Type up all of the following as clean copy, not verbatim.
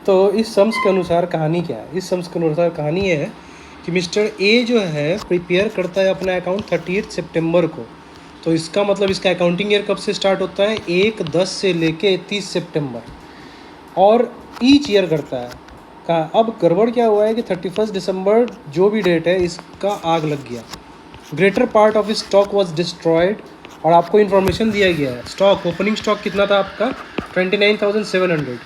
तो इस सम्स के अनुसार कहानी क्या है? इस सम्स के अनुसार कहानी ये है कि मिस्टर ए जो है प्रिपेयर करता है अपना अकाउंट 30 सितंबर को। तो इसका मतलब इसका अकाउंटिंग ईयर कब से स्टार्ट होता है? 1/10 से लेके 30 सितंबर, और ईच ईयर करता है का। अब गड़बड़ क्या हुआ है कि 31 दिसंबर जो भी डेट है इसका आग लग गया, greater part of stock was destroyed, और आपको इन्फॉर्मेशन दिया गया है स्टॉक ओपनिंग स्टॉक कितना था आपका? 29,700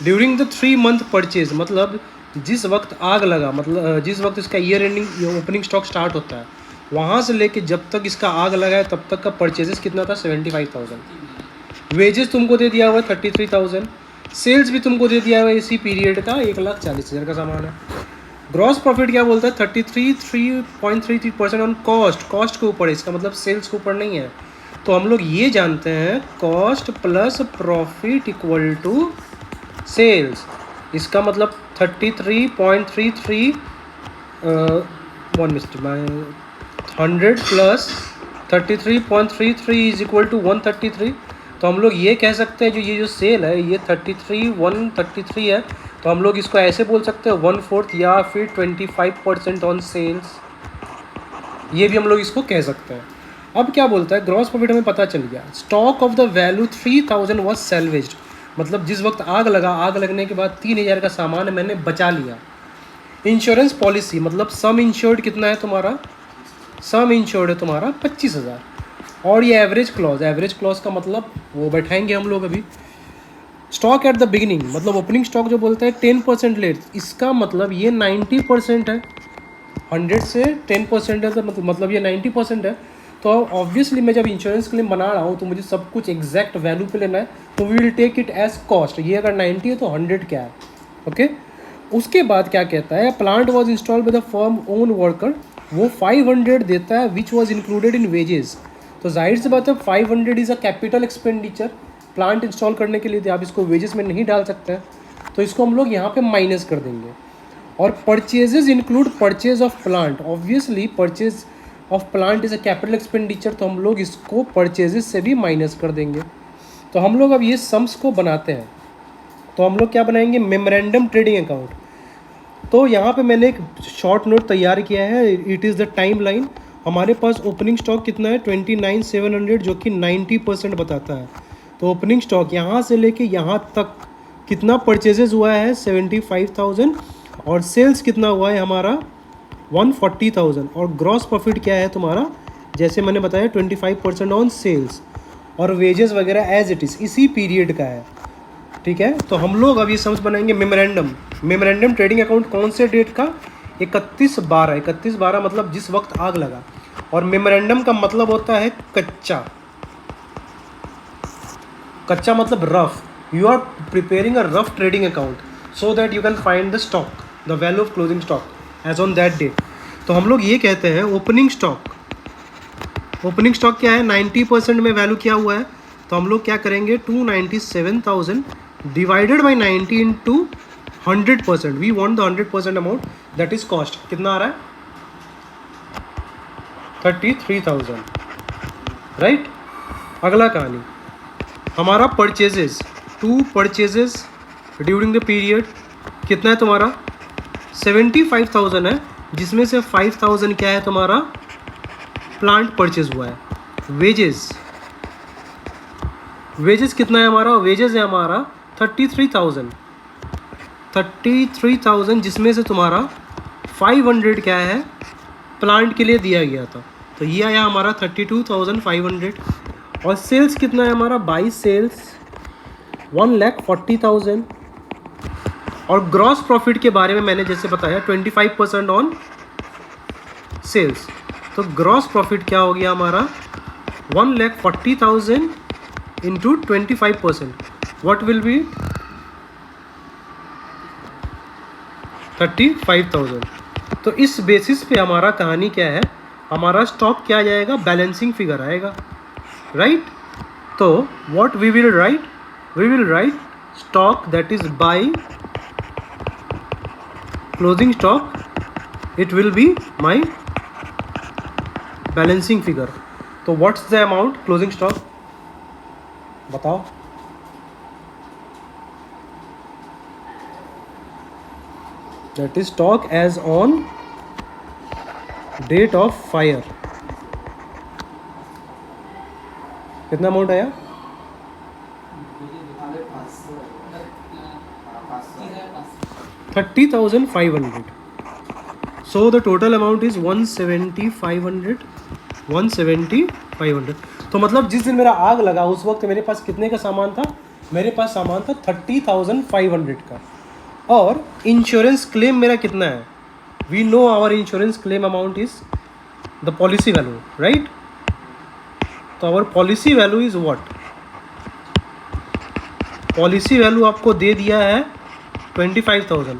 ड्यूरिंग द 3 मंथ परचेज। मतलब जिस वक्त आग लगा, मतलब जिस वक्त इसका year ending opening stock start होता है वहाँ से लेके जब तक इसका आग लगा है तब तक का परचेजेस कितना था? 75,000। वेजेस तुमको दे दिया हुआ है 33,000। सेल्स भी तुमको दे दिया हुआ है इसी पीरियड का 1,40,000 का सामान है। ग्रॉस प्रॉफिट क्या बोलता है? 3.33% ऑन कॉस्ट। कॉस्ट के ऊपर है, इसका मतलब सेल्स के ऊपर नहीं है। तो हम लोग ये जानते हैं cost plus profit equal to sales. इसका मतलब 33.33 100 प्लस 33.33 इज इक्वल टू 133। तो हम लोग ये कह सकते हैं ये जो सेल है ये 133 है, तो हम लोग इसको ऐसे बोल सकते हैं 1/4 या फिर 25% ऑन सेल्स। ये भी हम लोग इसको कह सकते हैं। अब क्या बोलता है ग्रॉस प्रॉफिट, हमें पता चल गया stock of the value 3,000 was salvaged. मतलब जिस वक्त आग लगा, आग लगने के बाद 3,000 का सामान मैंने बचा लिया। इंश्योरेंस पॉलिसी मतलब सम इंश्योर्ड कितना है तुम्हारा? सम इंश्योर्ड है तुम्हारा 25,000। और ये एवरेज क्लॉज का मतलब वो बैठाएंगे हम लोग अभी। स्टॉक एट द बिगिनिंग मतलब ओपनिंग स्टॉक जो बोलता है 10% लेट, इसका मतलब ये 90% है। 100 से 10% है तो मतलब ये 90% है। तो ऑब्वियसली मैं जब इंश्योरेंस क्लेम बना रहा हूँ तो मुझे सब कुछ एग्जैक्ट वैल्यू पे लेना है, तो we will take it as cost. ये अगर 90 है तो 100 क्या है, ओके। उसके बाद क्या कहता है plant was install by the firm own worker, वो 500 देता है which was included in wages. तो जाहिर सी बात है 500 is a capital expenditure, plant install करने के लिए थे, आप इसको वेजेस में नहीं डाल सकते हैं, तो इसको हम लोग यहाँ पे माइनस कर देंगे। और purchases include purchase of plant, obviously purchase of plant is a capital expenditure, तो हम लोग इसको परचेजेस से भी माइनस कर देंगे। तो हम लोग अब ये सम्स को बनाते हैं, तो हम लोग क्या बनाएंगे? Memorandum trading account. तो यहाँ पे मैंने एक शॉर्ट नोट तैयार किया है, it is the time line. हमारे पास ओपनिंग स्टॉक कितना है? 29,700 जो कि 90% बताता है। तो ओपनिंग स्टॉक यहाँ से लेके यहाँ तक कितना परचेजेस हुआ है? 75,000। और सेल्स कितना हुआ है हमारा? 140,000। और ग्रॉस प्रॉफिट क्या है तुम्हारा? जैसे मैंने बताया 25% ऑन सेल्स। और वेजेस वगैरह एज इट इज़ इसी पीरियड का है, ठीक है। तो हम लोग अब ये सम्स बनाएंगे मेमोरेंडम ट्रेडिंग अकाउंट कौन से डेट का? 31/12 मतलब जिस वक्त आग लगा। और मेमोरेंडम का मतलब होता है कच्चा, कच्चा मतलब rough. You are preparing a rough trading account so that you can find the stock, the value of closing stock as on that date. तो हम लोग ये कहते हैं ओपनिंग स्टॉक, ओपनिंग स्टॉक क्या है? 90% में वैल्यू क्या हुआ है? तो हम लोग क्या करेंगे 297,000 divided by 90 into 100%। We want the 100% amount, that is cost. कितना आ रहा है? 33,000, राइट। अगला कहानी हमारा purchases, 2 purchases during the period कितना है तुम्हारा? 75,000 है, जिसमें से 5,000 क्या है तुम्हारा? प्लांट परचेज हुआ है। वेजेस, वेजेस कितना है हमारा? वेजेस है हमारा 33,000, जिसमें से तुम्हारा 500 क्या है? प्लांट के लिए दिया गया था, तो ये आया हमारा 32,500। और सेल्स कितना है हमारा? 22 सेल्स 1,40,000। और ग्रॉस प्रॉफिट के बारे में मैंने जैसे बताया 25% ऑन सेल्स, तो ग्रॉस प्रॉफिट क्या हो गया हमारा? 1,40,000 इंटू 25%, व्हाट विल बी? 35,000। तो इस बेसिस पे हमारा कहानी क्या है? हमारा स्टॉक क्या आ जाएगा? बैलेंसिंग फिगर आएगा, राइट। तो what we will write? We will write stock that is by closing stock, it will be my balancing figure. तो what's the amount closing stock? बताओ। That is stock as on date of fire. कितना amount आया? 30,500. So the total amount is 170,500. 170,500. तो मतलब जिस दिन मेरा आग लगा उस वक्त मेरे पास कितने का सामान था? मेरे पास सामान था 30,500 का। और इंश्योरेंस क्लेम मेरा कितना है? We know our insurance claim amount is the policy value, right? तो our policy value is what? Policy value आपको दे दिया है 25,000।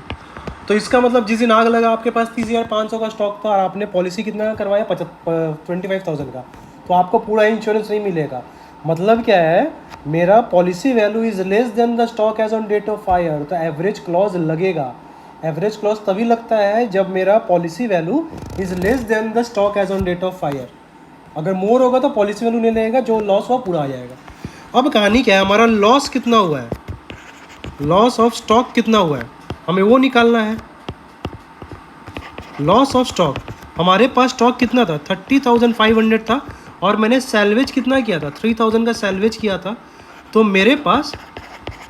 तो इसका मतलब जिस दिन आग लगा आपके पास 30,500 का स्टॉक था और आपने पॉलिसी कितना का करवाया? 25,000 का। तो आपको पूरा इंश्योरेंस नहीं मिलेगा। मतलब क्या है? मेरा policy value is less than the stock as on date of fire. तो एवरेज क्लॉज लगेगा। एवरेज क्लॉज तभी लगता है जब मेरा policy value is less than the stock as on date of fire. अगर मोर होगा तो पॉलिसी वैल्यू नहीं लगेगा, जो लॉस हुआ पूरा आ जाएगा। अब कहानी क्या है? हमारा लॉस कितना हुआ है? लॉस ऑफ स्टॉक कितना हुआ है? हमें वो निकालना है। लॉस ऑफ स्टॉक, हमारे पास स्टॉक कितना था? 30,500 था और मैंने सैल्वेज कितना किया था? 3,000 का सैल्वेज किया था। तो मेरे पास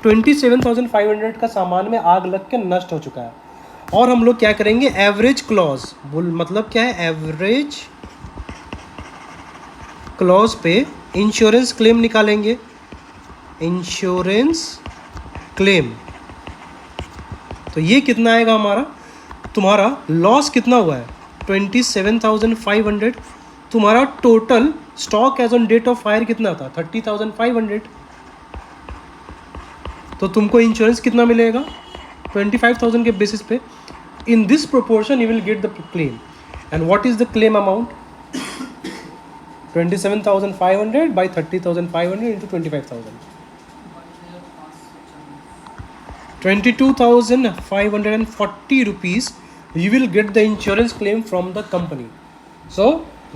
27,500 का सामान में आग लग के नष्ट हो चुका है। और हम लोग क्या करेंगे? एवरेज क्लॉज मतलब क्या है? एवरेज क्लॉज पे इंश्योरेंस क्लेम निकालेंगे। इंश्योरेंस क्लेम, तो ये कितना आएगा हमारा? तुम्हारा लॉस कितना हुआ है? 27,500। तुम्हारा total stock as on date of fire कितना था? 30,500। तो तुमको इंश्योरेंस कितना मिलेगा? 25,000 के बेसिस पे। In this proportion you will get the claim. And what is the claim amount? 27,500 by 30,500 into 25,000. 22,540 rupees you will get the insurance claim from the company. So